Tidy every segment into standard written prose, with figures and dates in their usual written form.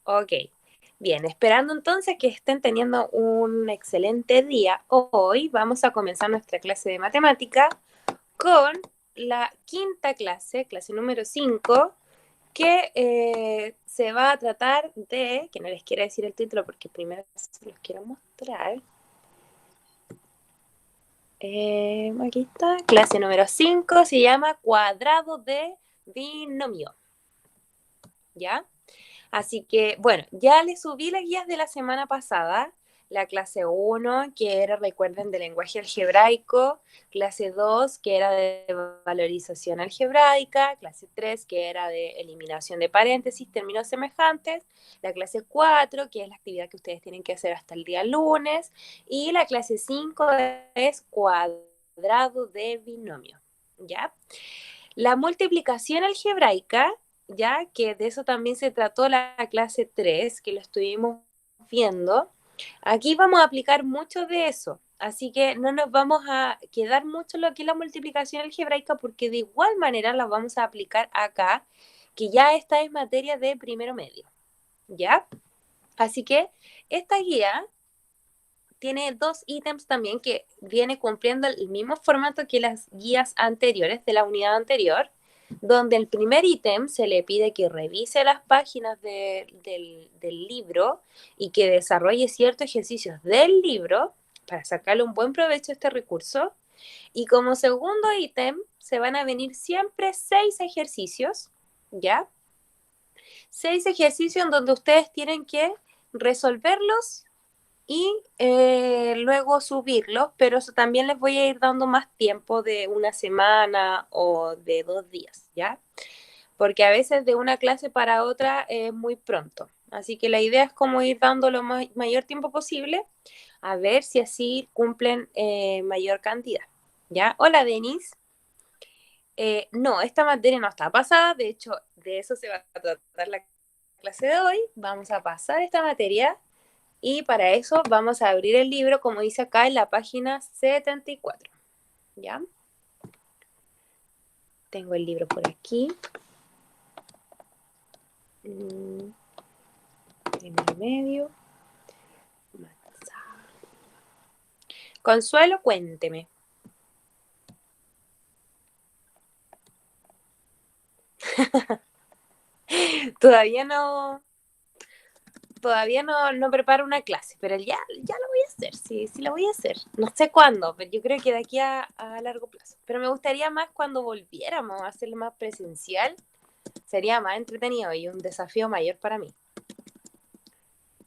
Ok, bien, esperando entonces que estén teniendo un excelente día. Hoy vamos a comenzar nuestra clase de matemática con la quinta clase, clase número 5, que se va a tratar de, que no les quiero decir el título porque primero se los quiero mostrar. Aquí está, clase número 5, se llama cuadrado de binomio, ¿ya? Así que, bueno, ya les subí las guías de la semana pasada, la clase 1, que era, recuerden, de lenguaje algebraico, clase 2, que era de valorización algebraica, clase 3, que era de eliminación de paréntesis, términos semejantes, la clase 4, que es la actividad que ustedes tienen que hacer hasta el día lunes, y la clase 5 es cuadrado de binomio, ¿ya? La multiplicación algebraica, ya que de eso también se trató la clase 3, que lo estuvimos viendo. Aquí vamos a aplicar mucho de eso, así que no nos vamos a quedar mucho en lo que es la multiplicación algebraica, porque de igual manera la vamos a aplicar acá, que ya esta es materia de primero medio, ¿ya? Así que esta guía tiene dos ítems también que viene cumpliendo el mismo formato que las guías anteriores de la unidad anterior, donde el primer ítem se le pide que revise las páginas del libro y que desarrolle ciertos ejercicios del libro para sacarle un buen provecho a este recurso. Y como segundo ítem se van a venir siempre 6 ejercicios, ¿ya? 6 ejercicios en donde ustedes tienen que resolverlos y luego subirlos, pero eso también les voy a ir dando más tiempo de una semana o de 2 días, ¿ya? Porque a veces de una clase para otra es muy pronto. Así que la idea es como ir dando lo mayor tiempo posible, a ver si así cumplen mayor cantidad, ¿ya? Hola, Denis. No, esta materia no está pasada, de hecho, de eso se va a tratar la clase de hoy. Vamos a pasar esta materia y para eso vamos a abrir el libro, como dice acá en la página 74. ¿Ya? Tengo el libro por aquí. En el medio. Consuelo, cuénteme. Todavía no, no preparo una clase, pero ya lo voy a hacer, sí, sí lo voy a hacer. No sé cuándo, pero yo creo que de aquí a largo plazo. Pero me gustaría más cuando volviéramos a hacerlo más presencial, sería más entretenido y un desafío mayor para mí.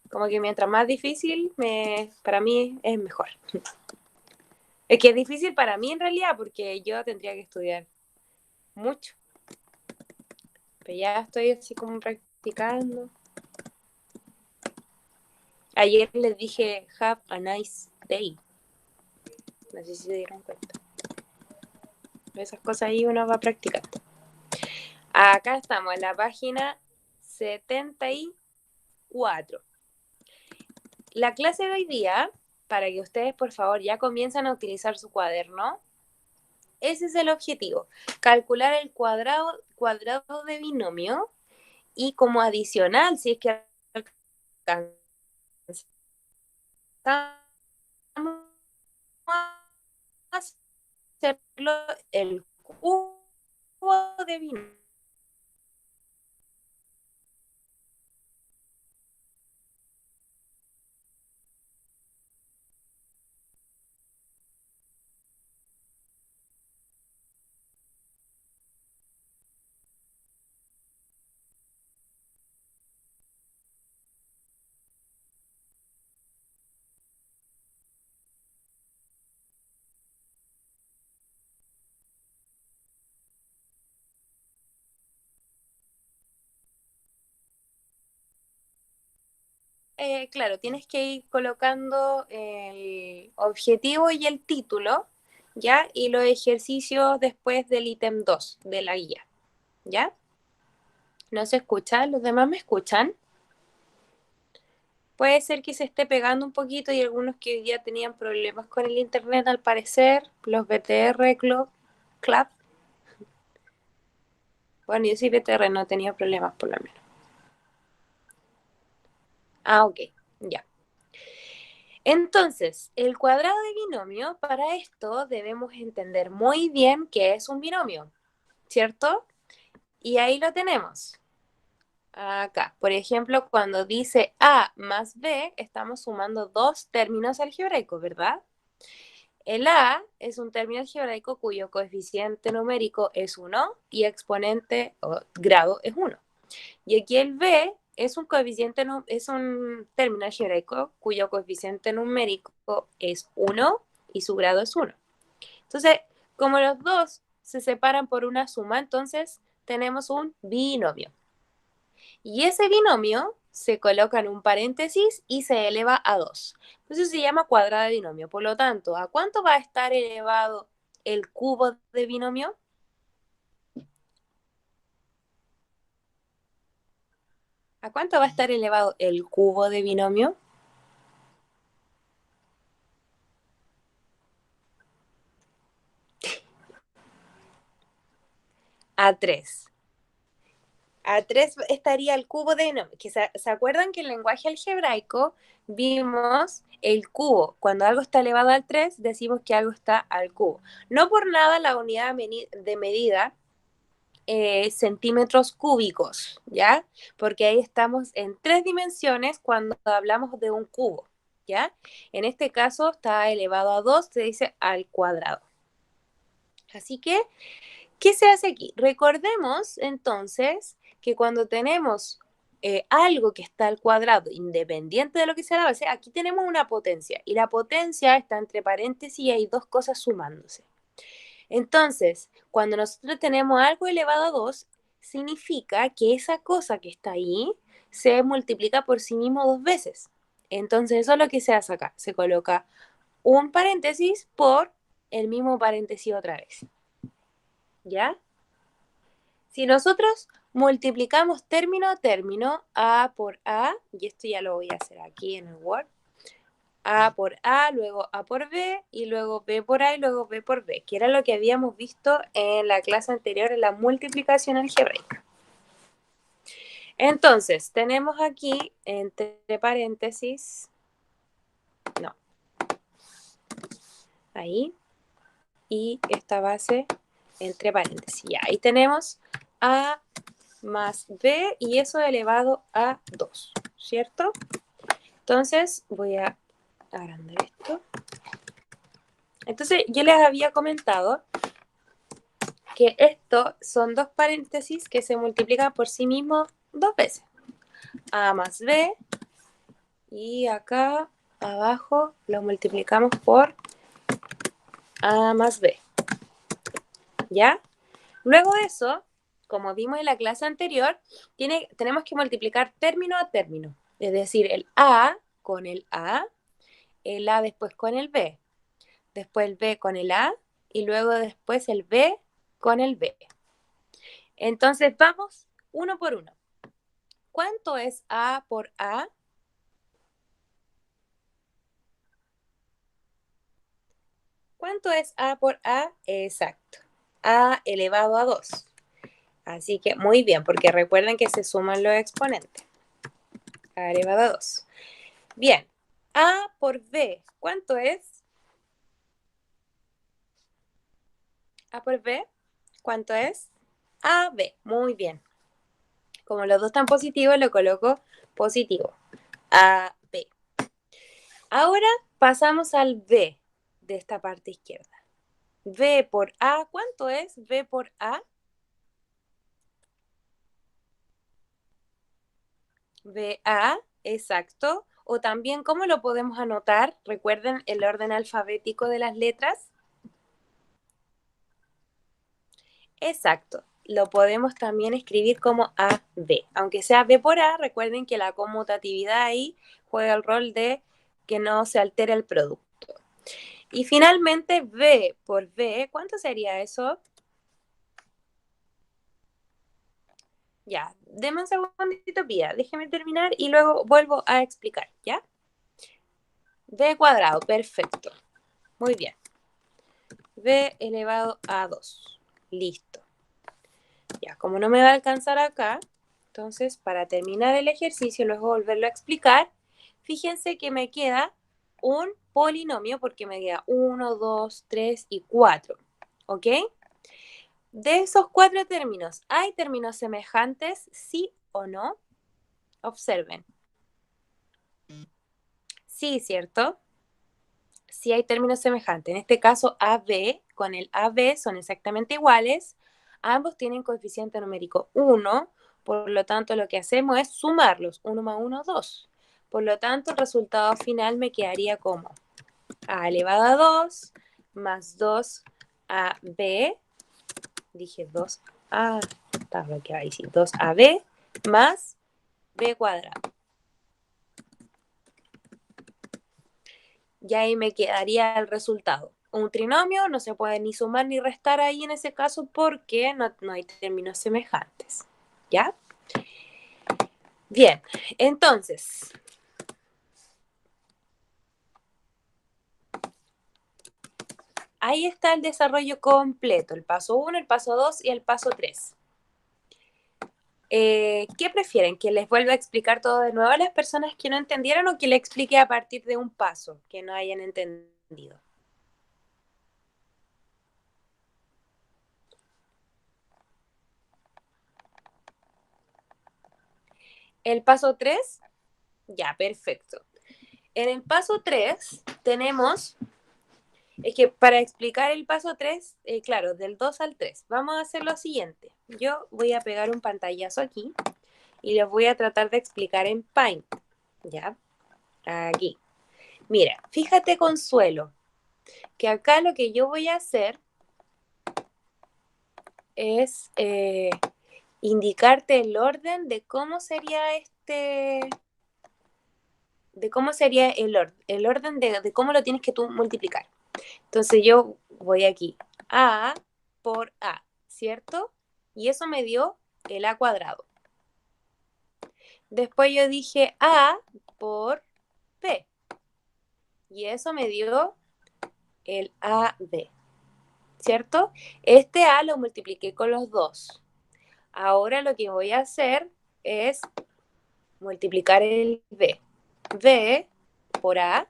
Como que mientras más difícil, para mí es mejor. Es que es difícil para mí en realidad, porque yo tendría que estudiar mucho. Pero ya estoy así como practicando. Ayer les dije, have a nice day. No sé si se dieron cuenta. Esas cosas ahí uno va practicando. Acá estamos en la página 74. La clase de hoy día, para que ustedes por favor ya comiencen a utilizar su cuaderno, ese es el objetivo, calcular el cuadrado de binomio y como adicional, si es que alcanzamos a hacerlo, el cubo de binomio. Claro, tienes que ir colocando el objetivo y el título, ¿ya? Y los ejercicios después del ítem 2 de la guía, ¿ya? ¿No se escucha? ¿Los demás me escuchan? Puede ser que se esté pegando un poquito y algunos que hoy día tenían problemas con el internet al parecer, los BTR Club. Bueno, yo sí BTR no tenía problemas por lo menos. Ah, ok, ya. Entonces, el cuadrado de binomio, para esto debemos entender muy bien qué es un binomio, ¿cierto? Y ahí lo tenemos. Acá, por ejemplo, cuando dice A más B, estamos sumando dos términos algebraicos, ¿verdad? El A es un término algebraico cuyo coeficiente numérico es 1 y exponente o grado es 1. Y aquí el B es es un término algebraico cuyo coeficiente numérico es 1 y su grado es 1. Entonces, como los dos se separan por una suma, entonces tenemos un binomio. Y ese binomio se coloca en un paréntesis y se eleva a 2. Entonces se llama cuadrado de binomio. Por lo tanto, ¿a cuánto va a estar elevado el cubo de binomio? ¿A cuánto va a estar elevado el cubo de binomio? A 3. A 3 estaría el cubo de binomio. ¿Se acuerdan que en el lenguaje algebraico vimos el cubo? Cuando algo está elevado al 3, decimos que algo está al cubo. No por nada la unidad de medida centímetros cúbicos, ¿ya? Porque ahí estamos en 3 dimensiones cuando hablamos de un cubo, ¿ya? En este caso está elevado a 2, se dice al cuadrado. Así que, ¿qué se hace aquí? Recordemos entonces que cuando tenemos algo que está al cuadrado, independiente de lo que sea la base, aquí tenemos una potencia y la potencia está entre paréntesis y hay dos cosas sumándose. Entonces, cuando nosotros tenemos algo elevado a 2, significa que esa cosa que está ahí se multiplica por sí mismo dos veces. Entonces, eso es lo que se hace acá. Se coloca un paréntesis por el mismo paréntesis otra vez. ¿Ya? Si nosotros multiplicamos término a término, A por A, y esto ya lo voy a hacer aquí en el Word, A por A, luego A por B, y luego B por A y luego B por B, que era lo que habíamos visto en la clase anterior en la multiplicación algebraica. Entonces, tenemos aquí entre paréntesis, no, ahí, y esta base entre paréntesis. Ya, ahí tenemos A más B y eso elevado a 2, ¿cierto? Entonces, voy a agrandar esto. Entonces, yo les había comentado que esto son dos paréntesis que se multiplican por sí mismos dos veces. A más B y acá abajo lo multiplicamos por A más B. ¿Ya? Luego de eso, como vimos en la clase anterior, tenemos que multiplicar término a término. Es decir, el A con el A después con el B, después el B con el A y luego después el B con el B. Entonces vamos uno por uno. ¿Cuánto es A por A? ¿Cuánto es A por A? Exacto. A elevado a 2. Así que muy bien, porque recuerden que se suman los exponentes. A elevado a 2. Bien. A por B. ¿Cuánto es? A por B. ¿Cuánto es? AB. Muy bien. Como los dos están positivos, lo coloco positivo. AB. Ahora pasamos al B de esta parte izquierda. B por A. ¿Cuánto es B por A? BA, exacto. O también, ¿cómo lo podemos anotar? Recuerden el orden alfabético de las letras. Exacto. Lo podemos también escribir como AB. Aunque sea B por A, recuerden que la conmutatividad ahí juega el rol de que no se altere el producto. Y finalmente, B por B, ¿cuánto sería eso? Ya, deme un segundito, Pía. Déjeme terminar y luego vuelvo a explicar, ¿ya? B cuadrado, perfecto. Muy bien. B elevado a 2. Listo. Ya, como no me va a alcanzar acá, entonces para terminar el ejercicio, luego volverlo a explicar, fíjense que me queda un polinomio porque me queda 1, 2, 3 y 4. ¿Ok? De esos 4 términos, ¿hay términos semejantes? ¿Sí o no? Observen. Sí, ¿cierto? Sí hay términos semejantes. En este caso, AB con el AB son exactamente iguales. Ambos tienen coeficiente numérico 1. Por lo tanto, lo que hacemos es sumarlos. 1 más 1, 2. Por lo tanto, el resultado final me quedaría como A elevado a 2 más 2AB. Dije 2A. Está bloqueado ahí, sí. 2AB más B cuadrado. Y ahí me quedaría el resultado. Un trinomio no se puede ni sumar ni restar ahí en ese caso porque no hay términos semejantes. ¿Ya? Bien, entonces, ahí está el desarrollo completo, el paso 1, el paso 2 y el paso 3. ¿Qué prefieren? ¿Que les vuelva a explicar todo de nuevo a las personas que no entendieron o que les explique a partir de un paso que no hayan entendido? El paso 3, ya, perfecto. En el paso 3 tenemos, es que para explicar el paso 3, claro, del 2 al 3, vamos a hacer lo siguiente. Yo voy a pegar un pantallazo aquí y les voy a tratar de explicar en Paint, ¿ya? Aquí. Mira, fíjate, Consuelo, que acá lo que yo voy a hacer es indicarte el orden de cómo sería de cómo sería el orden de cómo lo tienes que tú multiplicar. Entonces yo voy aquí, A por A, ¿cierto? Y eso me dio el A cuadrado. Después yo dije A por B. Y eso me dio el AB, ¿cierto? Este A lo multipliqué con los dos. Ahora lo que voy a hacer es multiplicar el B. B por A,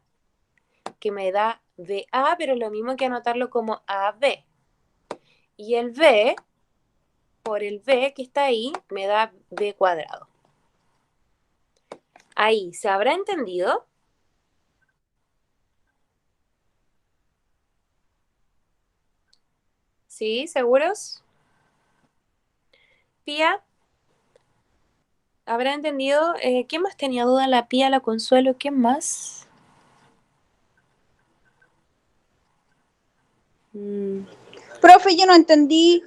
que me da BA, pero es lo mismo que anotarlo como AB. Y el B por el B que está ahí me da B cuadrado. Ahí, ¿se habrá entendido? ¿Sí? ¿Seguros? Pía, ¿habrá entendido? ¿Quién más tenía duda? La Pía, la Consuelo, ¿quién más? Mm, Profe, yo no entendí.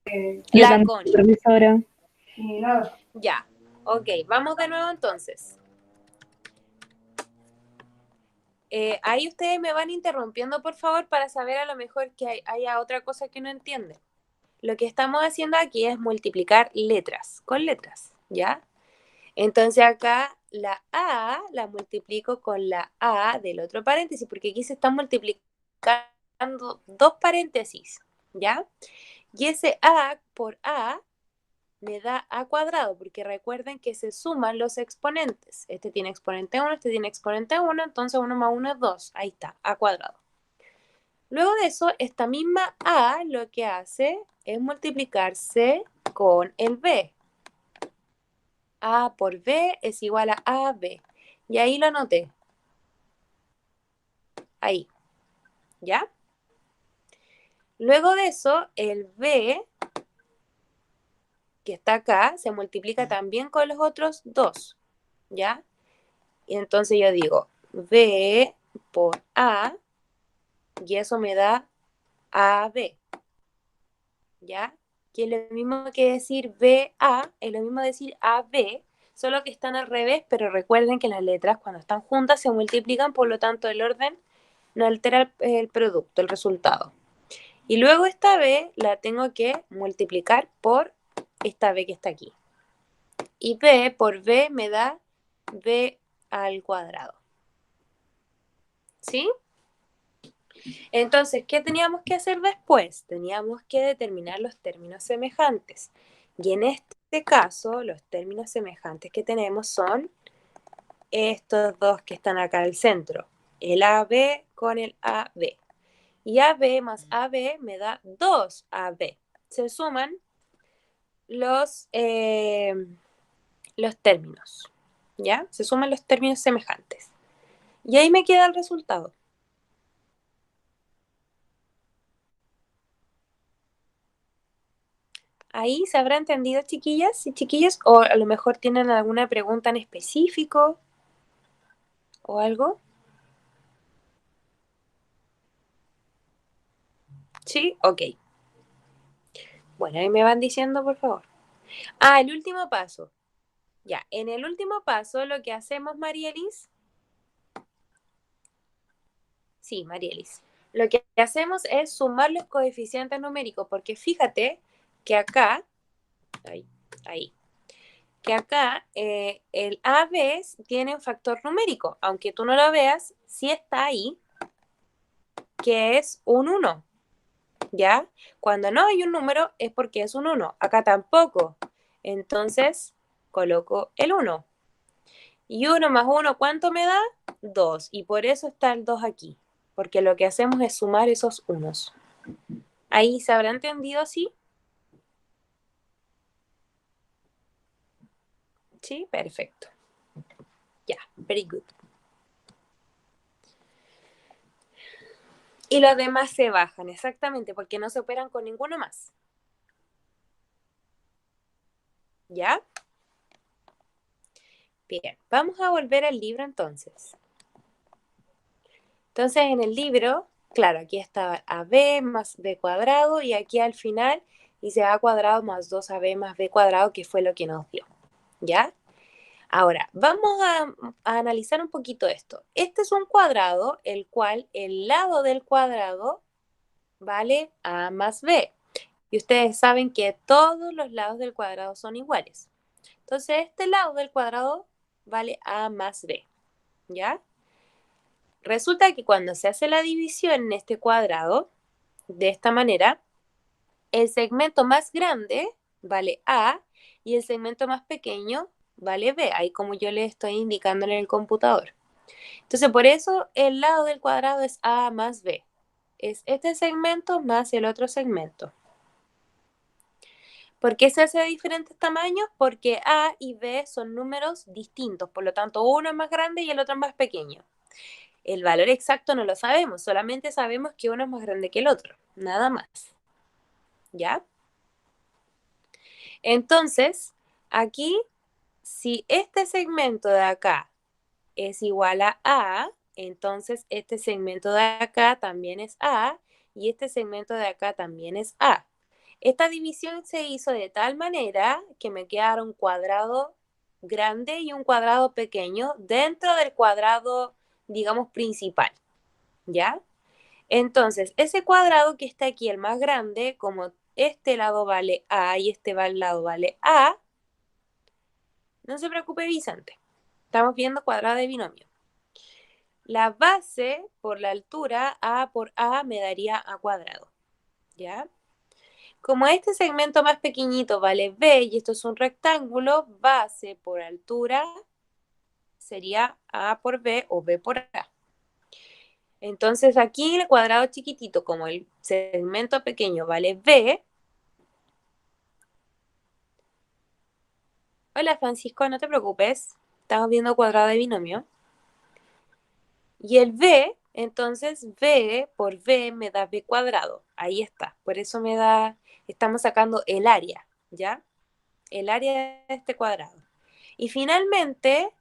Yo La también, Connie. profesora. Ya. Ok, vamos de nuevo entonces. Ahí ustedes me van interrumpiendo, por favor, para saber a lo mejor que haya otra cosa que no entienden. Lo que estamos haciendo aquí es multiplicar letras con letras, ¿ya? Entonces acá la A la multiplico con la A del otro paréntesis, porque aquí se están multiplicando dos paréntesis, ¿ya? Y ese A por A me da A cuadrado, porque recuerden que se suman los exponentes. Este tiene exponente 1, este tiene exponente 1, entonces 1 más 1 es 2. Ahí está, A cuadrado. Luego de eso, esta misma A lo que hace es multiplicarse con el B. A por B es igual a AB. Y ahí lo anoté. Ahí, ¿ya? Luego de eso, el B, que está acá, se multiplica también con los otros dos, ¿ya? Y entonces yo digo B por A, y eso me da AB, ¿ya? Que es lo mismo que decir BA, es lo mismo decir AB, solo que están al revés, pero recuerden que las letras cuando están juntas se multiplican, por lo tanto el orden no altera el producto, el resultado. Y luego esta B la tengo que multiplicar por esta B que está aquí. Y B por B me da B al cuadrado. ¿Sí? Entonces, ¿qué teníamos que hacer después? Teníamos que determinar los términos semejantes. Y en este caso, los términos semejantes que tenemos son estos dos que están acá al centro, el AB con el AB. Y AB más AB me da 2AB. Se suman los términos, ¿ya? Se suman los términos semejantes. Y ahí me queda el resultado. Ahí se habrá entendido, chiquillas y chiquillos, o a lo mejor tienen alguna pregunta en específico o algo. ¿Sí? Ok. Bueno, ahí me van diciendo, por favor. Ah, el último paso. Ya, en el último paso lo que hacemos, Marielis. Sí, Marielis. Lo que hacemos es sumar los coeficientes numéricos, porque fíjate que acá, ahí, que acá el AB tiene un factor numérico, aunque tú no lo veas, sí está ahí, que es un 1, ¿ya? Cuando no hay un número es porque es un 1, acá tampoco, entonces coloco el 1. Y 1 más 1, ¿cuánto me da? 2, y por eso está el 2 aquí, porque lo que hacemos es sumar esos unos. ¿Ahí se habrá entendido así? Sí, perfecto. Ya, very good. Y los demás se bajan, exactamente, porque no se operan con ninguno más. ¿Ya? Bien, vamos a volver al libro entonces. Entonces en el libro, claro, aquí estaba AB más B cuadrado y aquí al final hice A cuadrado más 2AB más B cuadrado, que fue lo que nos dio. ¿Ya? Ahora, vamos a analizar un poquito esto. Este es un cuadrado, el cual el lado del cuadrado vale A más B. Y ustedes saben que todos los lados del cuadrado son iguales. Entonces, este lado del cuadrado vale A más B, ¿ya? Resulta que cuando se hace la división en este cuadrado, de esta manera, el segmento más grande vale A y el segmento más pequeño vale B, ahí como yo le estoy indicando en el computador. Entonces, por eso el lado del cuadrado es A más B. Es este segmento más el otro segmento. ¿Por qué se hace de diferentes tamaños? Porque A y B son números distintos, por lo tanto uno es más grande y el otro es más pequeño. El valor exacto no lo sabemos, solamente sabemos que uno es más grande que el otro, nada más. ¿Ya? Entonces, aquí, si este segmento de acá es igual a A, entonces este segmento de acá también es A y este segmento de acá también es A. Esta división se hizo de tal manera que me quedaron un cuadrado grande y un cuadrado pequeño dentro del cuadrado, digamos, principal, ¿ya? Entonces, ese cuadrado que está aquí, el más grande, como este lado vale A y este lado vale A, no se preocupe, Vicente. Estamos viendo cuadrado de binomio. La base por la altura, A por A, me daría A cuadrado, ¿ya? Como este segmento más pequeñito vale B y esto es un rectángulo, base por altura sería A por B o B por A. Entonces aquí el cuadrado chiquitito, como el segmento pequeño vale B. Hola Francisco, no te preocupes, estamos viendo cuadrado de binomio. Y el B, entonces B por B me da B cuadrado. Ahí está, por eso me da, estamos sacando el área, ¿ya? El área de este cuadrado. Y finalmente,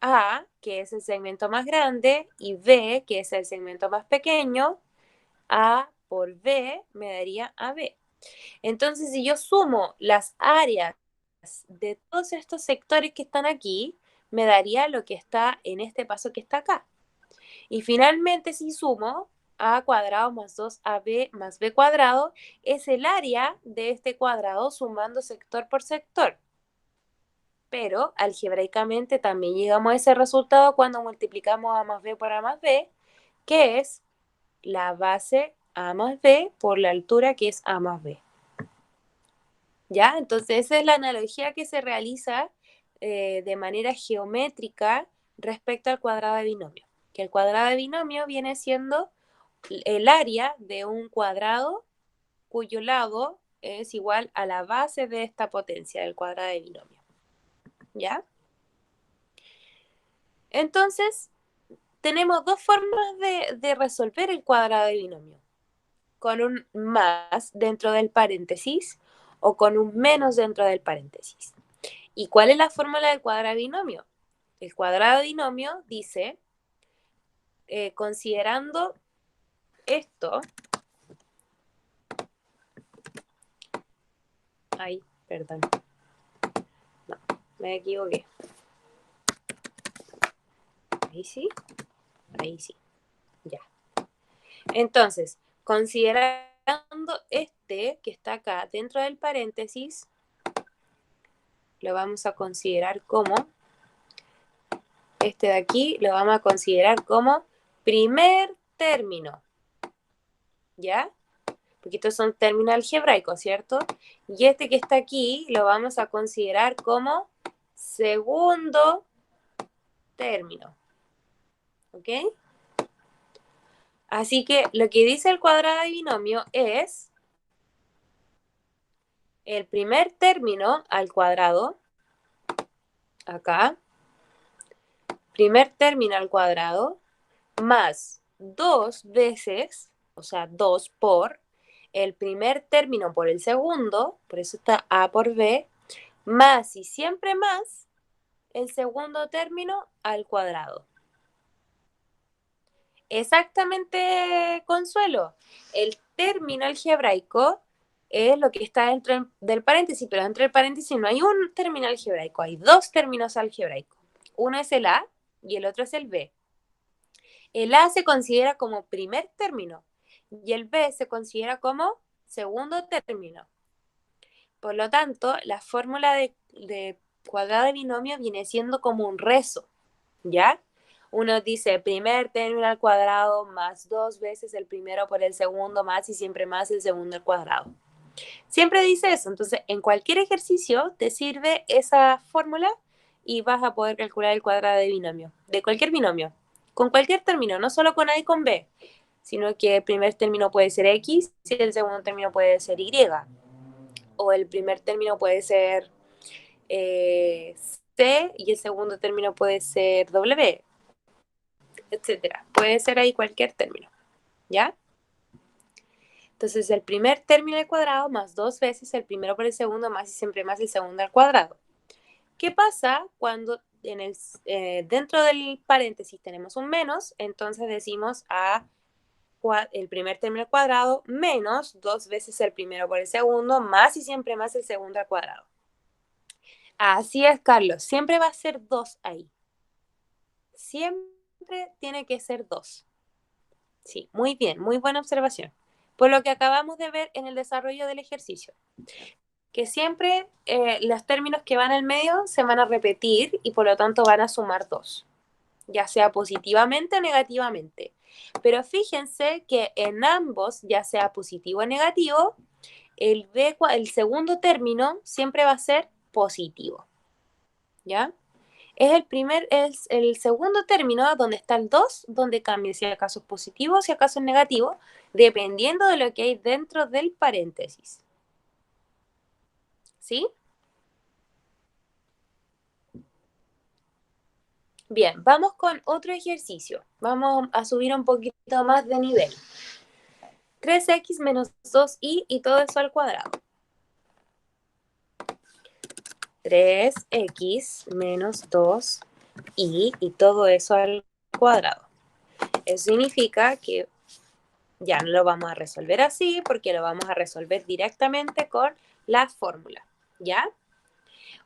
A, que es el segmento más grande, y B, que es el segmento más pequeño, A por B me daría AB. Entonces, si yo sumo las áreas de todos estos sectores que están aquí, me daría lo que está en este paso que está acá. Y finalmente, si sumo A cuadrado más 2AB más B cuadrado, es el área de este cuadrado sumando sector por sector. Pero algebraicamente también llegamos a ese resultado cuando multiplicamos A más B por A más B, que es la base A más B por la altura que es A más B. ¿Ya? Entonces esa es la analogía que se realiza de manera geométrica respecto al cuadrado de binomio. Que el cuadrado de binomio viene siendo el área de un cuadrado cuyo lado es igual a la base de esta potencia del cuadrado de binomio. ¿Ya? Entonces, tenemos dos formas de resolver el cuadrado de binomio. Con un más dentro del paréntesis o con un menos dentro del paréntesis. ¿Y cuál es la fórmula del cuadrado de binomio? El cuadrado de binomio dice, considerando esto, ay, perdón, no, me equivoqué. Ahí sí, ya. Entonces, considerando este que está acá dentro del paréntesis, lo vamos a considerar como, este de aquí lo vamos a considerar como primer término, ¿ya? Porque estos son términos algebraicos, ¿cierto? Y este que está aquí lo vamos a considerar como segundo término, ¿ok? Así que lo que dice el cuadrado de binomio es el primer término al cuadrado, acá, primer término al cuadrado, más 2 veces, o sea, 2 por el primer término por el segundo, por eso está A por B, más y siempre más el segundo término al cuadrado. Exactamente, Consuelo. El término algebraico es lo que está dentro del paréntesis, pero dentro del paréntesis no hay un término algebraico, hay dos términos algebraicos. Uno es el A y el otro es el B. El A se considera como primer término y el B se considera como segundo término. Por lo tanto, la fórmula de cuadrado de binomio viene siendo como un rezo, ¿ya? Uno dice primer término al cuadrado más 2 veces el primero por el segundo más y siempre más el segundo al cuadrado. Siempre dice eso, entonces en cualquier ejercicio te sirve esa fórmula y vas a poder calcular el cuadrado de binomio, de cualquier binomio, con cualquier término, no solo con A y con B, sino que el primer término puede ser X y el segundo término puede ser Y, o el primer término puede ser C y el segundo término puede ser W, etcétera. Puede ser ahí cualquier término, ¿ya? Entonces, el primer término al cuadrado más 2 veces el primero por el segundo más y siempre más el segundo al cuadrado. ¿Qué pasa cuando dentro del paréntesis tenemos un menos? Entonces decimos el primer término al cuadrado menos 2 veces el primero por el segundo más y siempre más el segundo al cuadrado. Así es, Carlos. Siempre va a ser 2 ahí. Siempre tiene que ser 2. Sí, muy bien, muy buena observación. Por lo que acabamos de ver en el desarrollo del ejercicio, que siempre los términos que van al medio se van a repetir y por lo tanto van a sumar 2, ya sea positivamente o negativamente. Pero fíjense que en ambos, ya sea positivo o negativo, el segundo término siempre va a ser positivo, ¿ya? Es el segundo término donde está el 2, donde cambia si acaso es positivo, si acaso es negativo, dependiendo de lo que hay dentro del paréntesis. ¿Sí? Bien, vamos con otro ejercicio. Vamos a subir un poquito más de nivel. 3x menos 2y y todo eso al cuadrado. 3x menos 2y y todo eso al cuadrado. Eso significa que ya no lo vamos a resolver así porque lo vamos a resolver directamente con la fórmula, ¿ya?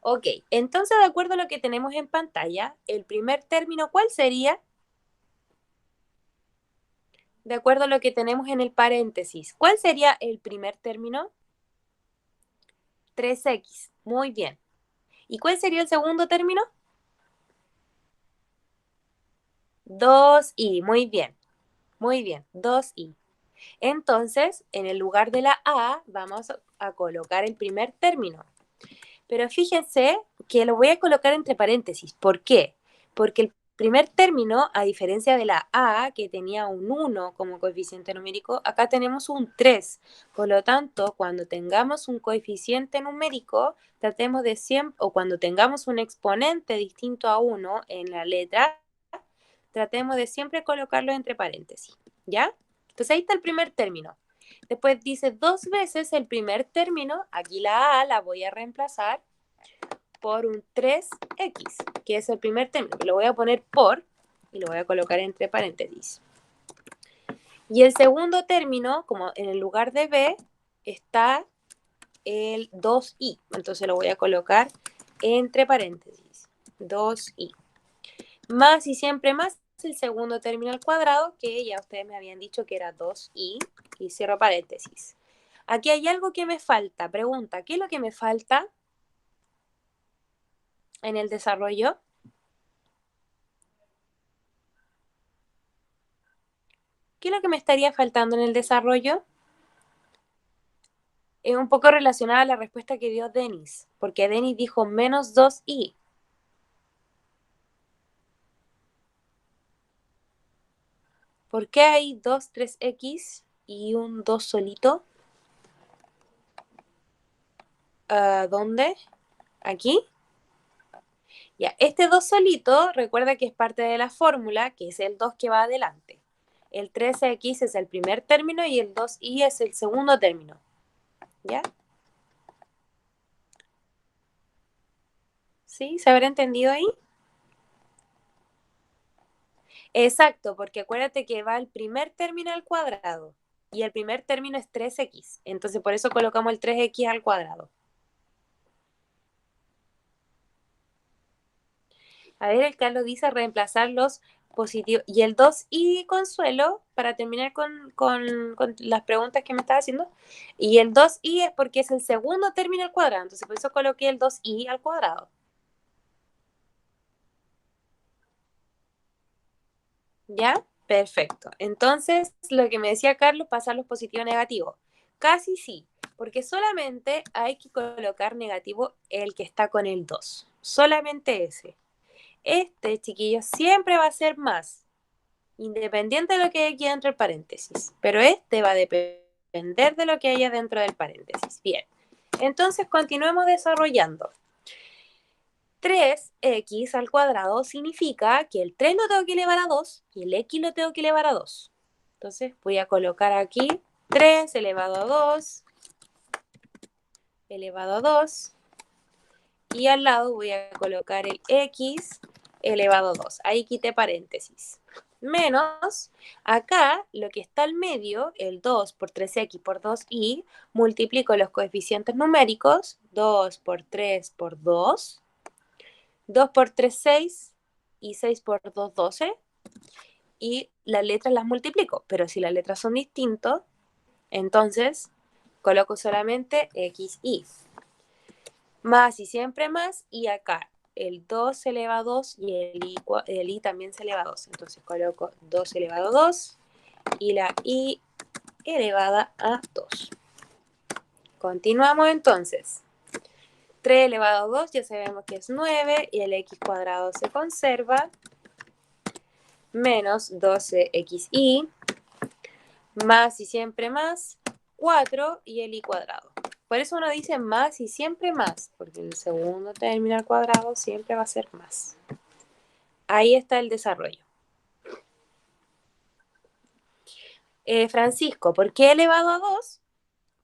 Ok, entonces de acuerdo a lo que tenemos en pantalla, el primer término, ¿cuál sería? De acuerdo a lo que tenemos en el paréntesis, ¿cuál sería el primer término? 3x, muy bien. ¿Y cuál sería el segundo término? 2y, muy bien, 2y. Entonces, en el lugar de la A, vamos a colocar el primer término. Pero fíjense que lo voy a colocar entre paréntesis. ¿Por qué? Porque el primer término, a diferencia de la A, que tenía un 1 como coeficiente numérico, acá tenemos un 3. Por lo tanto, cuando tengamos un coeficiente numérico, tratemos de siempre, o cuando tengamos un exponente distinto a 1 en la letra, tratemos de siempre colocarlo entre paréntesis, ¿ya? Entonces ahí está el primer término. Después dice 2 veces el primer término, aquí la A la voy a reemplazar por un 3x, que es el primer término. Lo voy a poner por y lo voy a colocar entre paréntesis. Y el segundo término, como en el lugar de b, está el 2i. Entonces lo voy a colocar entre paréntesis. 2i. Más y siempre más el segundo término al cuadrado, que ya ustedes me habían dicho que era 2i. Y cierro paréntesis. Aquí hay algo que me falta. Pregunta, ¿qué es lo que me falta en el desarrollo? ¿Qué es lo que me estaría faltando en el desarrollo? Es un poco relacionada a la respuesta que dio Denis, porque Denis dijo menos 2i. ¿Por qué hay 2, 3x y un 2 solito? ¿Dónde? ¿Aquí? Ya, este 2 solito, recuerda que es parte de la fórmula, que es el 2 que va adelante. El 3x es el primer término y el 2i es el segundo término. ¿Ya? ¿Sí? ¿Se habrá entendido ahí? Exacto, porque acuérdate que va el primer término al cuadrado y el primer término es 3x. Entonces por eso colocamos el 3x al cuadrado. A ver, el Carlos dice reemplazar los positivos. Y el 2i, Consuelo, para terminar con las preguntas que me estaba haciendo. Y el 2i es porque es el segundo término al cuadrado. Entonces por eso coloqué el 2i al cuadrado. ¿Ya? Perfecto. Entonces, lo que me decía Carlos, pasar los positivos negativos. Casi sí, porque solamente hay que colocar negativo el que está con el 2. Solamente ese. Este, chiquillos, siempre va a ser más, independiente de lo que hay aquí dentro del paréntesis. Pero este va a depender de lo que haya dentro del paréntesis. Bien. Entonces, continuemos desarrollando. 3x al cuadrado significa que el 3 lo tengo que elevar a 2 y el x lo tengo que elevar a 2. Entonces voy a colocar aquí 3 elevado a 2 elevado a 2 y al lado voy a colocar el x elevado a 2. Ahí quité paréntesis. Menos, acá lo que está al medio, el 2 por 3x por 2y, multiplico los coeficientes numéricos, 2 por 3 por 2, 2 por 3, 6 y 6 por 2, 12. Y las letras las multiplico, pero si las letras son distintas, entonces coloco solamente x, y. Más y siempre más, y acá el 2 elevado a 2 y el i también se eleva a 2. Entonces coloco 2 elevado a 2 y la i elevada a 2. Continuamos entonces. 3 elevado a 2 ya sabemos que es 9 y el x cuadrado se conserva. Menos 12xy, más y siempre más, 4 y el i cuadrado. Por eso uno dice más y siempre más, porque el segundo término al cuadrado siempre va a ser más. Ahí está el desarrollo. Francisco, ¿por qué elevado a 2?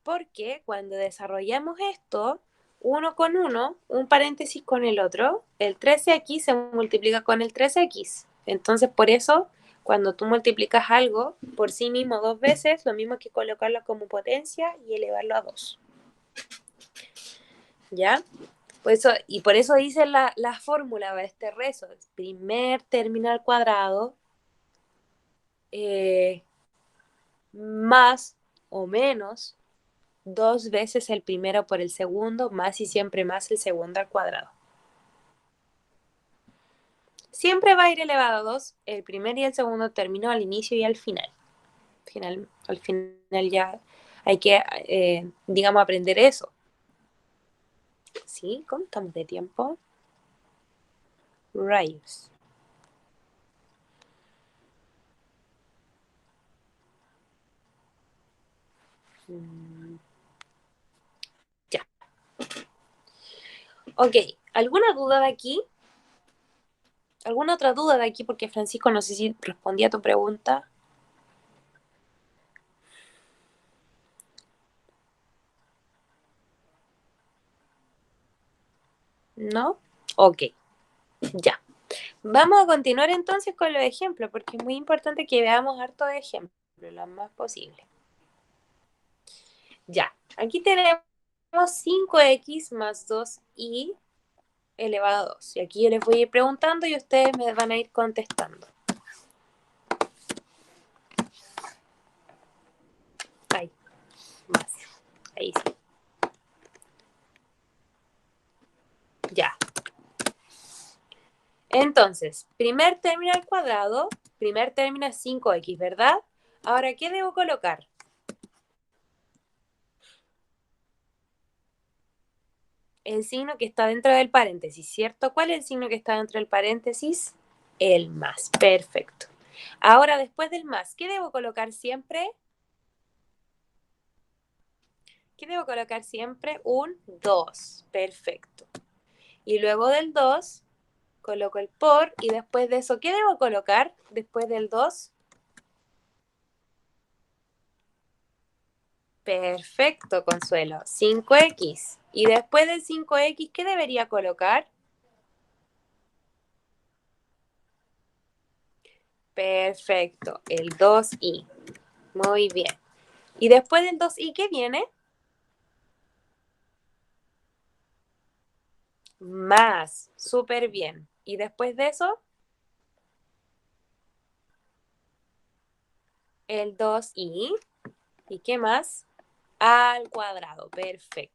Porque cuando desarrollamos esto, uno con uno, un paréntesis con el otro, el 3x se multiplica con el 3x. Entonces, por eso, cuando tú multiplicas algo por sí mismo 2 veces, lo mismo que colocarlo como potencia y elevarlo a 2. ¿Ya? Y por eso dice la fórmula de este rezo. Primer término al cuadrado más o menos 2 veces el primero por el segundo, más y siempre más el segundo al cuadrado. Siempre va a ir elevado a 2 el primer y el segundo término al inicio y al final. Al final ya hay que, digamos, aprender eso. ¿Sí? ¿Cómo estamos de tiempo? Rayos. Ya. Ok, ¿alguna duda de aquí? ¿Alguna otra duda de aquí? Porque Francisco, no sé si respondí a tu pregunta. ¿No? Ok, ya. Vamos a continuar entonces con los ejemplos, porque es muy importante que veamos hartos ejemplos, lo más posible. Ya, aquí tenemos 5x más 2y elevado a 2. Y aquí yo les voy a ir preguntando y ustedes me van a ir contestando. Ahí, más. Ahí sí. Ya. Entonces, primer término al cuadrado, primer término es 5x, ¿verdad? Ahora, ¿qué debo colocar? El signo que está dentro del paréntesis, ¿cierto? ¿Cuál es el signo que está dentro del paréntesis? El más. Perfecto. Ahora, después del más, ¿qué debo colocar siempre? ¿Qué debo colocar siempre? Un 2. Perfecto. Y luego del 2, coloco el por. Y después de eso, ¿qué debo colocar después del 2? Perfecto, Consuelo. 5x. Y después del 5x, ¿qué debería colocar? Perfecto, el 2y. Muy bien. Y después del 2y, ¿qué viene? Más. Súper bien. Y después de eso, el 2y. ¿Y qué más? Al cuadrado. Perfecto.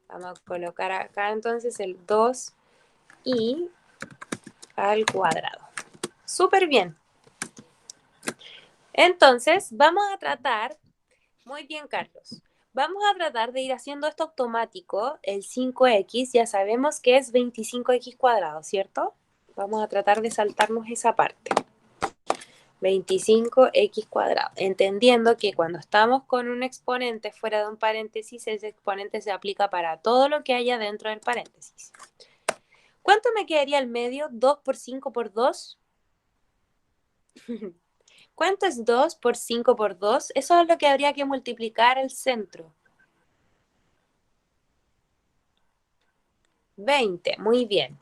Vamos a colocar acá entonces el 2y al cuadrado. Súper bien. Entonces, vamos a tratar, muy bien, Carlos, vamos a tratar de ir haciendo esto automático. El 5x ya sabemos que es 25x cuadrado, ¿cierto? Vamos a tratar de saltarnos esa parte. 25x cuadrado, entendiendo que cuando estamos con un exponente fuera de un paréntesis, ese exponente se aplica para todo lo que haya dentro del paréntesis. ¿Cuánto me quedaría al medio? 2 por 5 por 2. ¿Cuánto es 2 por 5 por 2? Eso es lo que habría que multiplicar el centro. 20, muy bien.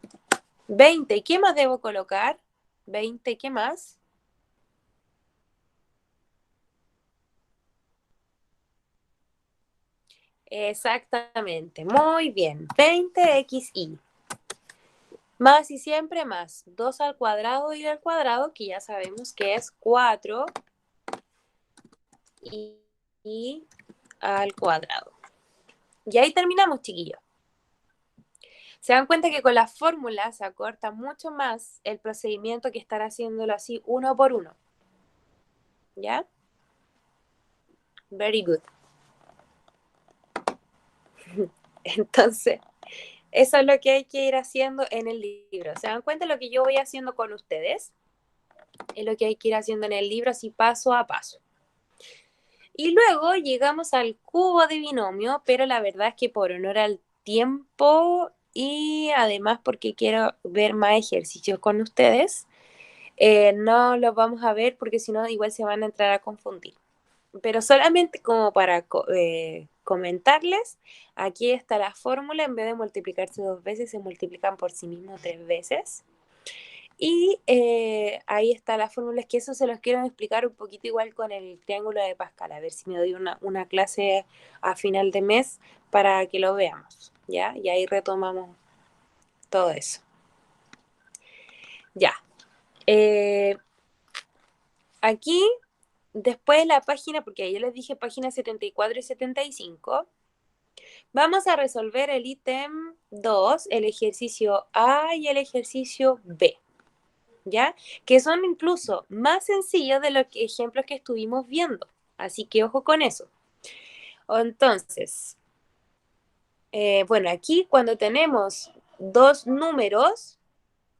20, ¿qué más debo colocar? 20, ¿qué más? Exactamente, muy bien. 20xy. Más y siempre más. 2 al cuadrado y al cuadrado, que ya sabemos que es 4 y al cuadrado. Y ahí terminamos, chiquillos. Se dan cuenta que con la fórmula se acorta mucho más el procedimiento que estar haciéndolo así uno por uno. ¿Ya? Very good. Entonces, eso es lo que hay que ir haciendo en el libro. ¿Se dan cuenta de lo que yo voy haciendo con ustedes? Es lo que hay que ir haciendo en el libro así paso a paso. Y luego llegamos al cubo de binomio, pero la verdad es que por honor al tiempo y además porque quiero ver más ejercicios con ustedes, no los vamos a ver porque si no igual se van a entrar a confundir. Pero solamente como para comentarles, aquí está la fórmula, en vez de multiplicarse 2 veces, se multiplican por sí mismos 3 veces. Y ahí está la fórmula, es que eso se los quiero explicar un poquito igual con el triángulo de Pascal, a ver si me doy una clase a final de mes para que lo veamos, ¿ya? Y ahí retomamos todo eso. Ya. Aquí, después de la página, porque yo les dije página 74 y 75, vamos a resolver el ítem 2, el ejercicio A y el ejercicio B. ¿Ya? Que son incluso más sencillos de los ejemplos que estuvimos viendo. Así que ojo con eso. Entonces, bueno, aquí cuando tenemos dos números,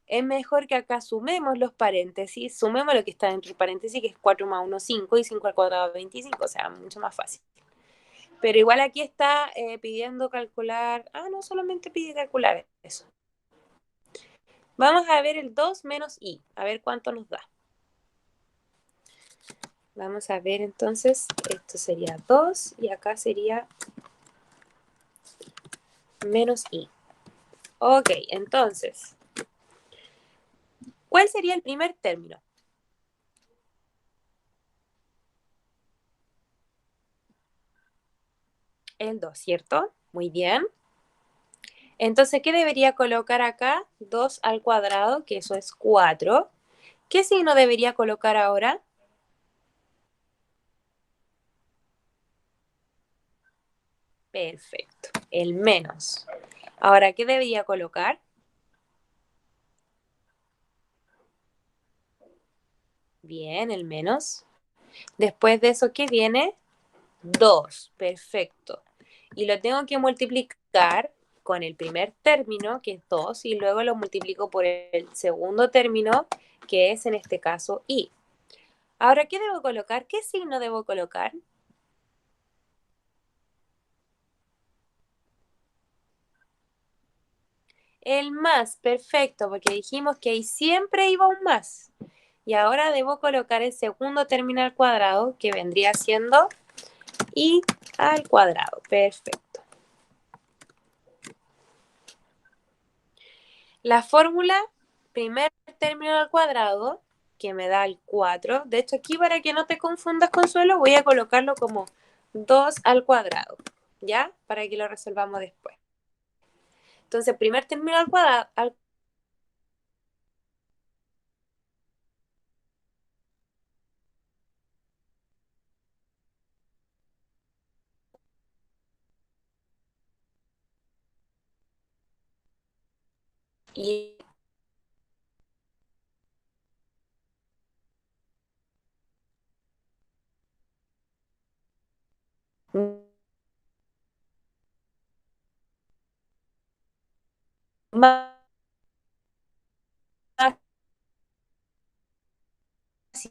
es mejor que acá sumemos los paréntesis, sumemos lo que está dentro del paréntesis, que es 4 más 1, 5, y 5 al cuadrado 25, o sea, mucho más fácil. Pero igual aquí está pidiendo calcular. Ah, no, solamente pide calcular eso. Vamos a ver el 2 menos i, a ver cuánto nos da. Vamos a ver entonces, esto sería 2 y acá sería menos i. Ok, entonces, ¿cuál sería el primer término? El 2, ¿cierto? Muy bien. Entonces, ¿qué debería colocar acá? 2 al cuadrado, que eso es 4. ¿Qué signo debería colocar ahora? Perfecto, el menos. Ahora, ¿qué debería colocar? Bien, el menos. Después de eso, ¿qué viene? 2, perfecto. Y lo tengo que multiplicar con el primer término, que es 2, y luego lo multiplico por el segundo término, que es en este caso i. Ahora, ¿qué debo colocar? ¿Qué signo debo colocar? El más, perfecto, porque dijimos que ahí siempre iba un más. Y ahora debo colocar el segundo término al cuadrado, que vendría siendo i al cuadrado. Perfecto. La fórmula, primer término al cuadrado, que me da el 4. De hecho, aquí para que no te confundas, Consuelo, voy a colocarlo como 2 al cuadrado, ¿ya? Para que lo resolvamos después. Entonces, primer término al cuadrado, y más siempre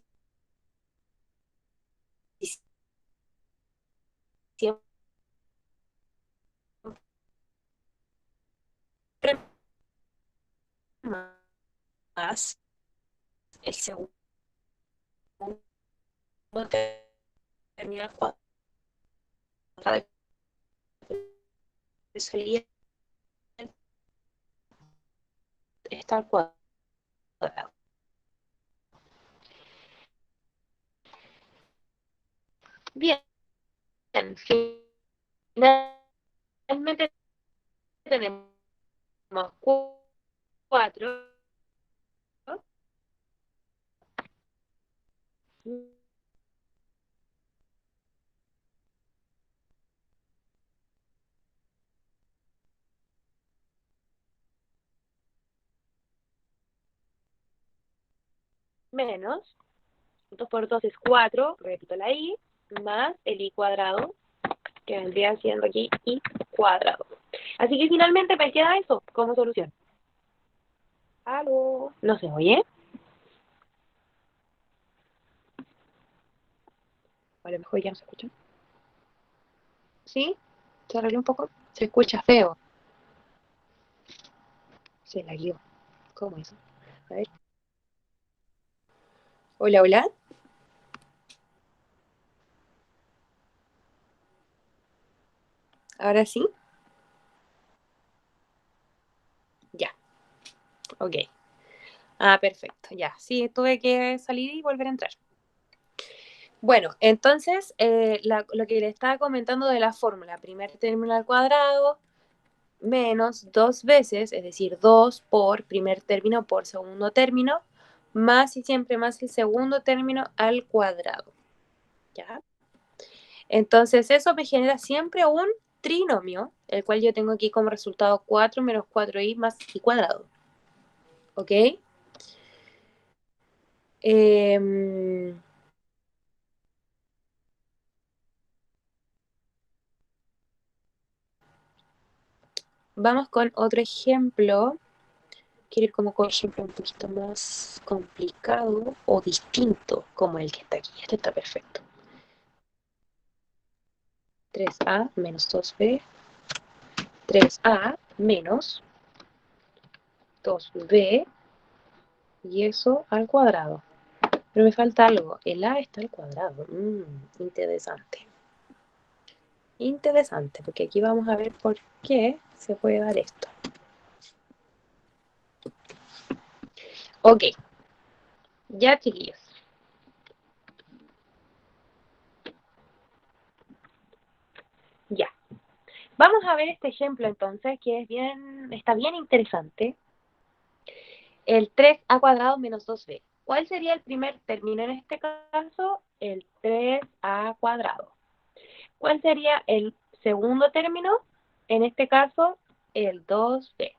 más el segundo término al cuadrado que sería está al cuadrado. Bien, finalmente tenemos 4 menos 2 por 2 es 4, repito la i, más el i cuadrado, que vendría siendo aquí i cuadrado. Así que finalmente me queda eso como solución. ¿Aló? ¿No se oye? A lo mejor ya no se escucha. ¿Sí? ¿Se arregló un poco? Se escucha feo. Se la guió. ¿Cómo es? A ver. Hola, hola. Ahora sí. Ya. Ok. Ah, perfecto. Ya. Sí, tuve que salir y volver a entrar. Bueno, entonces, lo que le estaba comentando de la fórmula, primer término al cuadrado, menos 2 veces, es decir, 2 por primer término por segundo término, más y siempre más el segundo término al cuadrado. ¿Ya? Entonces, eso me genera siempre un trinomio, el cual yo tengo aquí como resultado 4 menos 4i más i cuadrado. ¿Ok? Eh, vamos con otro ejemplo. Quiero ir como con ejemplo un poquito más complicado o distinto, como el que está aquí. Este está perfecto. 3a menos 2b, 3a menos 2b, y eso al cuadrado. Pero me falta algo, el a está al cuadrado. Interesante. Interesante, porque aquí vamos a ver por qué se puede dar esto. Ok, ya chiquillos. Ya. Vamos a ver este ejemplo entonces, que está bien interesante. El 3a cuadrado menos 2b. ¿Cuál sería el primer término en este caso? El 3a cuadrado. ¿Cuál sería el segundo término? En este caso, el 2b.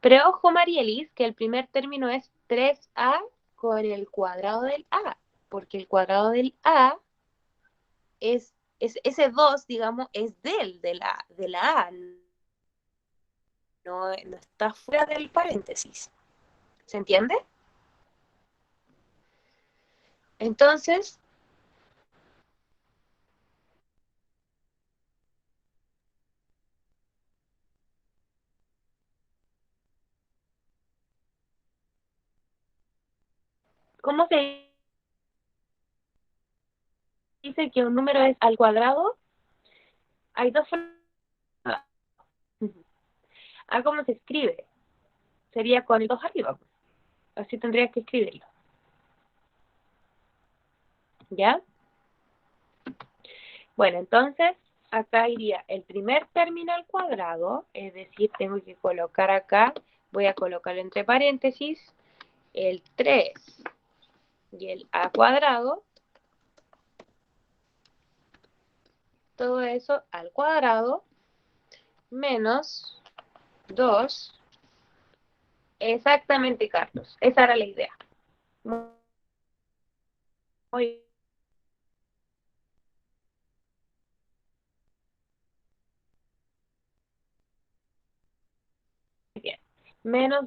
Pero ojo, Marielis, que el primer término es 3a con el cuadrado del a, porque el cuadrado del a es ese 2, digamos, es de la a, no está fuera del paréntesis. ¿Se entiende? Entonces, ¿cómo se dice que un número es al cuadrado? Hay dos formas. ¿A cómo se escribe? Sería con el 2 arriba. Así tendrías que escribirlo. ¿Ya? Bueno, entonces acá iría el primer término al cuadrado, es decir, tengo que colocar acá, voy a colocar entre paréntesis el 3 y el a cuadrado, todo eso al cuadrado, menos 2. Exactamente, Carlos, esa era la idea. Muy bien. Menos.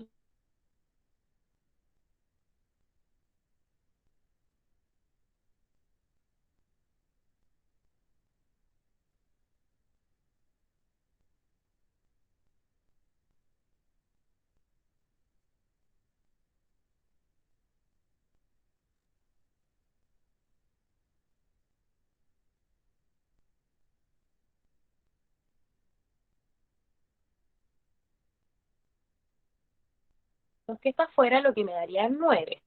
Los que está afuera lo que me daría 9.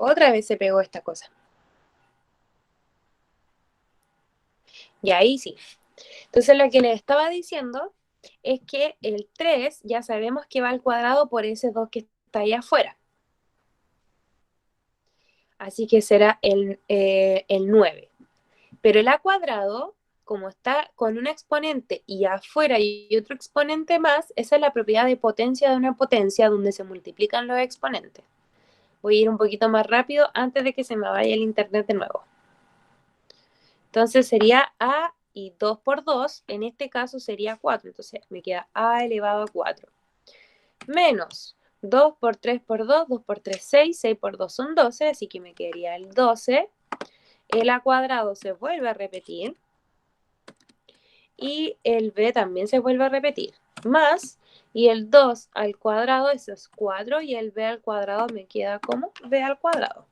Otra vez se pegó esta cosa. Y ahí sí. Entonces lo que les estaba diciendo es que el 3 ya sabemos que va al cuadrado por ese 2 que está ahí afuera. Así que será el 9. Pero el a cuadrado, como está con un exponente y afuera hay otro exponente más, esa es la propiedad de potencia de una potencia donde se multiplican los exponentes. Voy a ir un poquito más rápido antes de que se me vaya el internet de nuevo. Entonces sería a y 2 por 2, en este caso sería 4. Entonces me queda a elevado a 4. Menos 2 por 3 por 2, 2 por 3, 6, 6 por 2 son 12, así que me quedaría el 12. El a cuadrado se vuelve a repetir. Y el b también se vuelve a repetir. Más, y el 2 al cuadrado, eso es 4, y el b al cuadrado me queda como b al cuadrado.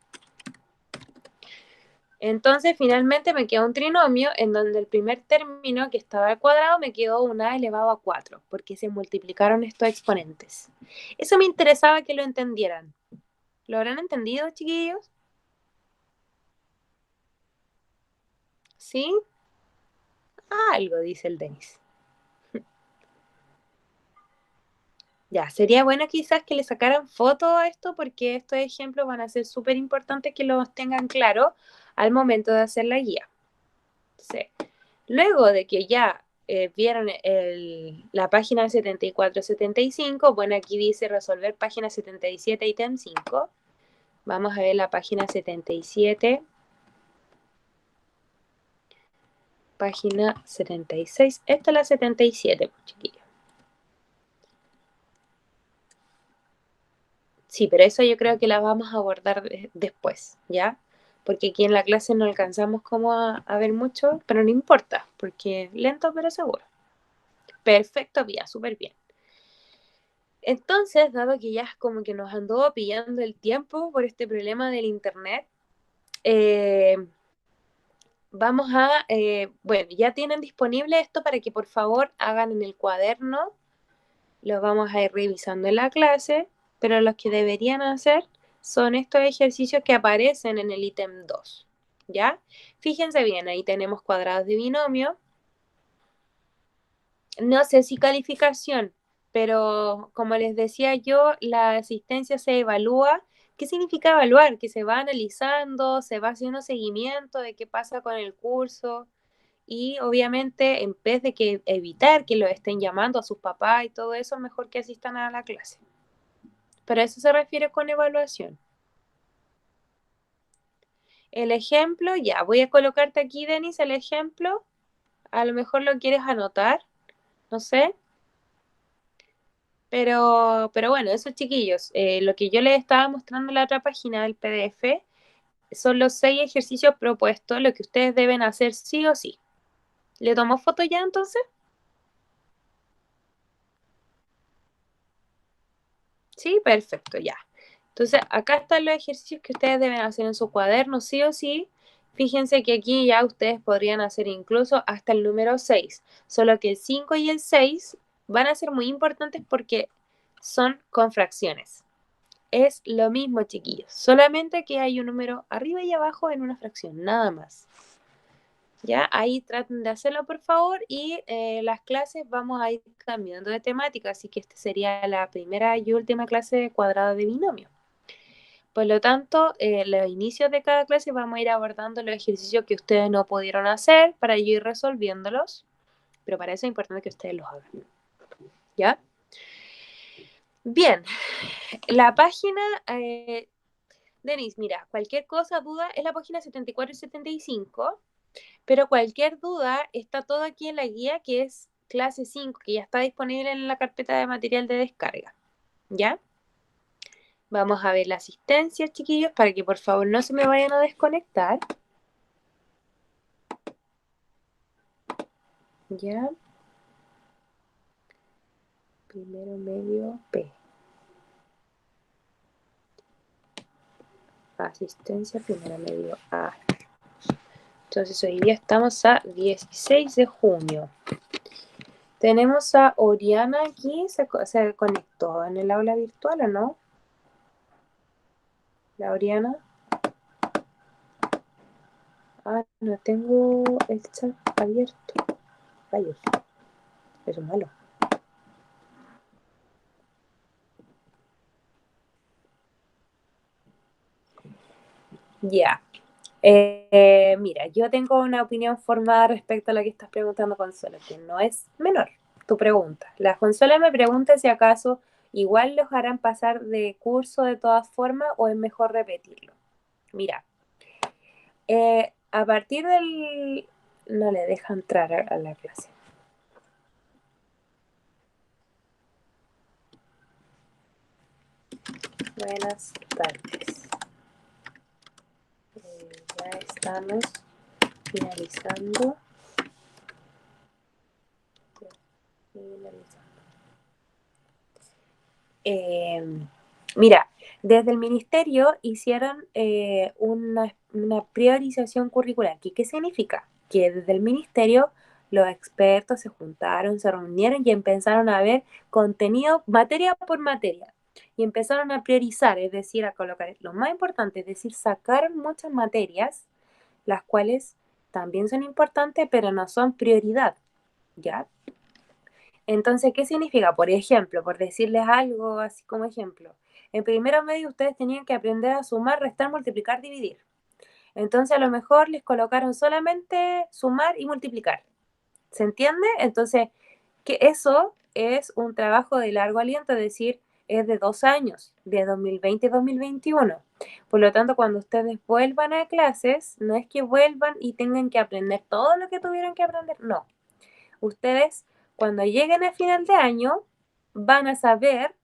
Entonces, finalmente me queda un trinomio en donde el primer término que estaba al cuadrado me quedó un a elevado a 4, porque se multiplicaron estos exponentes. Eso me interesaba que lo entendieran. ¿Lo habrán entendido, chiquillos? ¿Sí? Algo, dice el Denis. Ya, sería bueno quizás que le sacaran foto a esto porque estos ejemplos van a ser súper importantes que los tengan claro al momento de hacer la guía. Sí. Luego de que ya vieron la página 74-75, bueno, aquí dice resolver página 77, ítem 5. Vamos a ver la página 77. Página 76. Esta es la 77, chiquillos. Sí, pero eso yo creo que la vamos a abordar después, ¿ya? Porque aquí en la clase no alcanzamos como a ver mucho, pero no importa, porque lento pero seguro. Perfecto, bien, súper bien. Entonces, dado que ya como que nos andó pillando el tiempo por este problema del internet, vamos a, bueno, ya tienen disponible esto para que por favor hagan en el cuaderno, lo vamos a ir revisando en la clase, pero los que deberían hacer son estos ejercicios que aparecen en el ítem 2, ¿ya? Fíjense bien, ahí tenemos cuadrados de binomio. No sé si calificación, pero como les decía yo, la asistencia se evalúa. ¿Qué significa evaluar? Que se va analizando, se va haciendo seguimiento de qué pasa con el curso y obviamente en vez de que evitar que lo estén llamando a sus papás y todo eso, mejor que asistan a la clase. Pero a eso se refiere con evaluación. El ejemplo, ya, voy a colocarte aquí, Denis, el ejemplo. A lo mejor lo quieres anotar, no sé. Pero bueno, esos chiquillos, lo que yo les estaba mostrando en la otra página del PDF son los 6 ejercicios propuestos, lo que ustedes deben hacer sí o sí. ¿Le tomo foto ya entonces? Sí, perfecto, ya. Entonces, acá están los ejercicios que ustedes deben hacer en su cuaderno sí o sí. Fíjense que aquí ya ustedes podrían hacer incluso hasta el número 6, solo que el 5 y el 6 van a ser muy importantes porque son con fracciones. Es lo mismo, chiquillos, solamente que hay un número arriba y abajo en una fracción, nada más. Ya, ahí traten de hacerlo por favor y las clases vamos a ir cambiando de temática, así que esta sería la primera y última clase de cuadrado de binomio. Por lo tanto, los inicios de cada clase vamos a ir abordando los ejercicios que ustedes no pudieron hacer para ir resolviéndolos, pero para eso es importante que ustedes los hagan. ¿Ya? Bien, la página... Denis, mira, cualquier cosa, duda, es la página 74 y 75, pero cualquier duda está todo aquí en la guía que es clase 5, que ya está disponible en la carpeta de material de descarga. ¿Ya? Vamos a ver la asistencia, chiquillos, para que por favor no se me vayan a desconectar. ¿Ya? Primero medio P. Asistencia primero medio A. Entonces hoy día estamos a 16 de junio. Tenemos a Oriana aquí, se conectó en el aula virtual, ¿o no? La Oriana. Ah, no tengo el chat abierto. Rayos. Eso es malo. Ya. Mira, yo tengo una opinión formada respecto a lo que estás preguntando, Consuelo, que no es menor tu pregunta. La Consuelo me pregunta si acaso igual los harán pasar de curso de todas formas o es mejor repetirlo. Mira, a partir del... No le deja entrar a la clase. Buenas tardes. Ya estamos finalizando. Mira, desde el ministerio hicieron una priorización curricular. ¿Qué significa? Que desde el ministerio los expertos se juntaron, se reunieron y empezaron a ver contenido materia por materia. Y empezaron a priorizar, es decir, a colocar lo más importante, es decir, sacaron muchas materias, las cuales también son importantes, pero no son prioridad, ¿ya? Entonces, ¿qué significa? Por ejemplo, por decirles algo así como ejemplo, en primero medio ustedes tenían que aprender a sumar, restar, multiplicar, dividir. Entonces, a lo mejor les colocaron solamente sumar y multiplicar. ¿Se entiende? Entonces, que eso es un trabajo de largo aliento, es decir, es de 2 años, de 2020 y 2021. Por lo tanto, cuando ustedes vuelvan a clases, no es que vuelvan y tengan que aprender todo lo que tuvieron que aprender, no. Ustedes, cuando lleguen a final de año, van a saber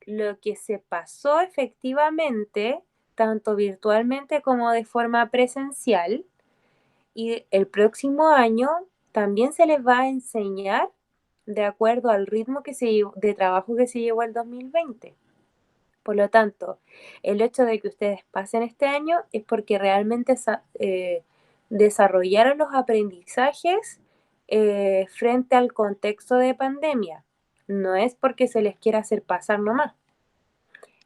lo que se pasó efectivamente, tanto virtualmente como de forma presencial, y el próximo año también se les va a enseñar de acuerdo al ritmo de trabajo que se llevó el 2020. Por lo tanto, el hecho de que ustedes pasen este año es porque realmente desarrollaron los aprendizajes frente al contexto de pandemia. No es porque se les quiera hacer pasar nomás.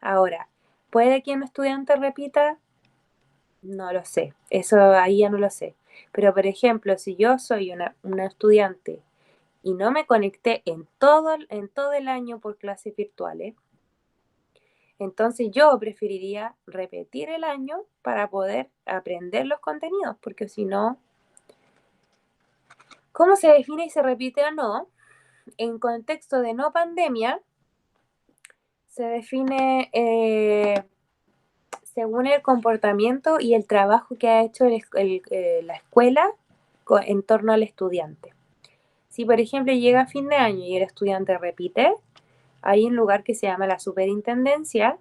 Ahora, ¿puede que un estudiante repita? No lo sé, eso ahí ya no lo sé. Pero, por ejemplo, si yo soy una estudiante y no me conecté en todo el año por clases virtuales, entonces yo preferiría repetir el año para poder aprender los contenidos, porque si no, ¿cómo se define y se repite o no? En contexto de no pandemia, se define según el comportamiento y el trabajo que ha hecho la escuela en torno al estudiante. Si, por ejemplo, llega a fin de año y el estudiante repite, hay un lugar que se llama la superintendencia,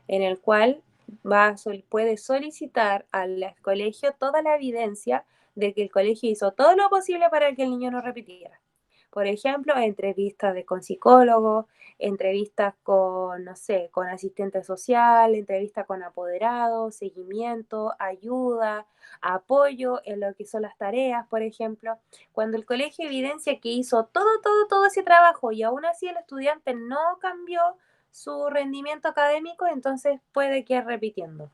en el cual puede solicitar al colegio toda la evidencia de que el colegio hizo todo lo posible para que el niño no repitiera. Por ejemplo, entrevistas con psicólogos, entrevistas con, no sé, con asistente social, entrevistas con apoderados, seguimiento, ayuda, apoyo en lo que son las tareas, por ejemplo. Cuando el colegio evidencia que hizo todo ese trabajo y aún así el estudiante no cambió su rendimiento académico, entonces puede que repitiendo.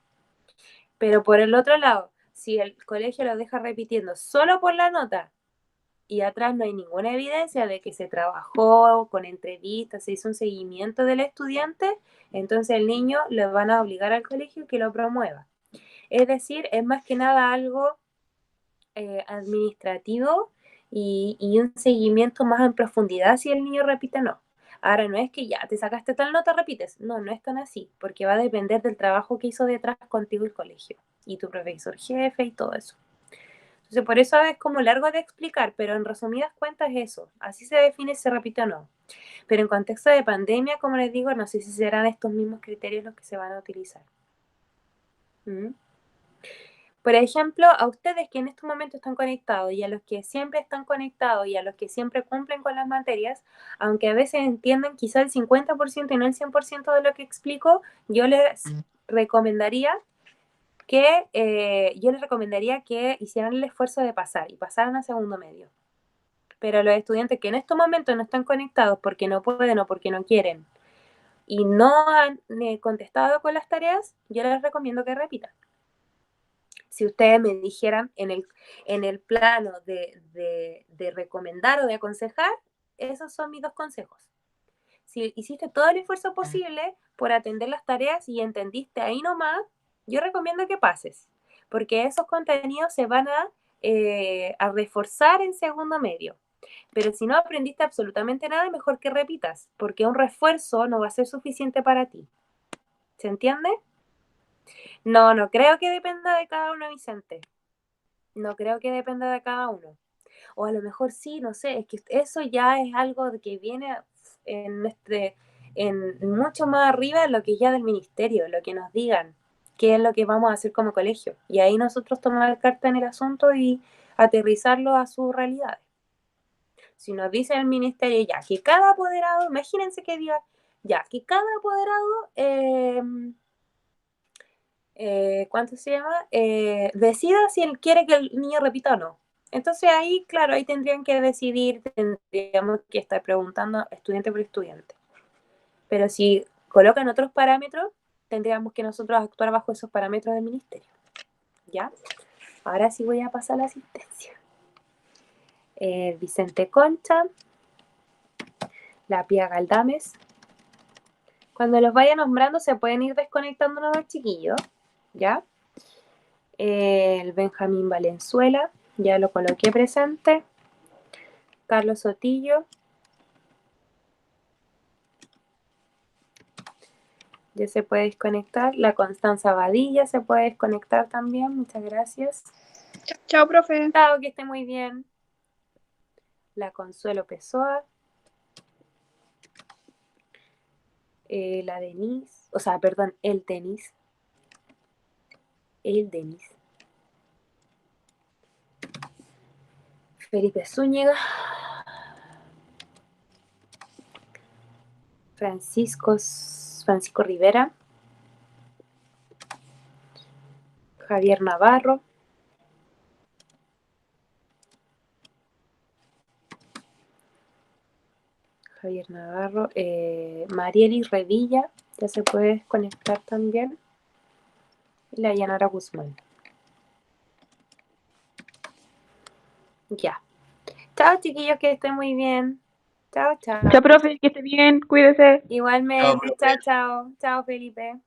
Pero por el otro lado, si el colegio lo deja repitiendo solo por la nota y atrás no hay ninguna evidencia de que se trabajó con entrevistas, se hizo un seguimiento del estudiante, entonces el niño le van a obligar al colegio que lo promueva. Es decir, es más que nada algo administrativo y un seguimiento más en profundidad si el niño repite o no. Ahora no es que ya te sacaste tal nota, repites. No, no es tan así, porque va a depender del trabajo que hizo detrás contigo el colegio y tu profesor jefe y todo eso. Entonces, por eso es como largo de explicar, pero en resumidas cuentas es eso. Así se define si se repite o no. Pero en contexto de pandemia, como les digo, no sé si serán estos mismos criterios los que se van a utilizar. ¿Mm? Por ejemplo, a ustedes que en estos momentos están conectados y a los que siempre están conectados y a los que siempre cumplen con las materias, aunque a veces entiendan quizá el 50% y no el 100% de lo que explico, yo les recomendaría que hicieran el esfuerzo de pasar y pasaran a segundo medio. Pero los estudiantes que en estos momentos no están conectados porque no pueden o porque no quieren y no han contestado con las tareas, yo les recomiendo que repitan. Si ustedes me dijeran en el plano de recomendar o de aconsejar, esos son mis dos consejos. Si hiciste todo el esfuerzo posible por atender las tareas y entendiste ahí nomás, yo recomiendo que pases, porque esos contenidos se van a reforzar en segundo medio. Pero si no aprendiste absolutamente nada, mejor que repitas, porque un refuerzo no va a ser suficiente para ti. ¿Se entiende? No, no creo que dependa de cada uno, Vicente. No creo que dependa de cada uno. O a lo mejor sí, no sé, es que eso ya es algo que viene en mucho más arriba de lo que ya del ministerio, lo que nos digan, qué es lo que vamos a hacer como colegio. Y ahí nosotros tomar carta en el asunto y aterrizarlo a sus realidades. Si nos dice el ministerio ya que cada apoderado, imagínense que diga, ya que cada apoderado, ¿cuánto se llama? Decida si él quiere que el niño repita o no. Entonces ahí, claro, ahí tendrían que decidir, tendríamos que estar preguntando estudiante por estudiante. Pero si colocan otros parámetros, tendríamos que nosotros actuar bajo esos parámetros del ministerio. ¿Ya? Ahora sí voy a pasar la asistencia. Vicente Concha, la Pía Galdames. Cuando los vaya nombrando se pueden ir desconectando los chiquillos, ¿ya? El Benjamín Valenzuela, ya lo coloqué presente. Carlos Sotillo. Ya se puede desconectar. La Constanza Badilla se puede desconectar también. Muchas gracias. Chao, profe. Chao, que esté muy bien. La Consuelo Pessoa. La Denise. O sea, perdón, el Denis. El Denis. Felipe Zúñiga. Francisco Rivera. Javier Navarro. Marieli Revilla, ya se puede desconectar también. Y la Yanara Guzmán. Ya. Chao, chiquillos, que estén muy bien. Chao, chao. Chao, profe, que esté bien, cuídese. Igualmente, chao, chao. Chao, Felipe.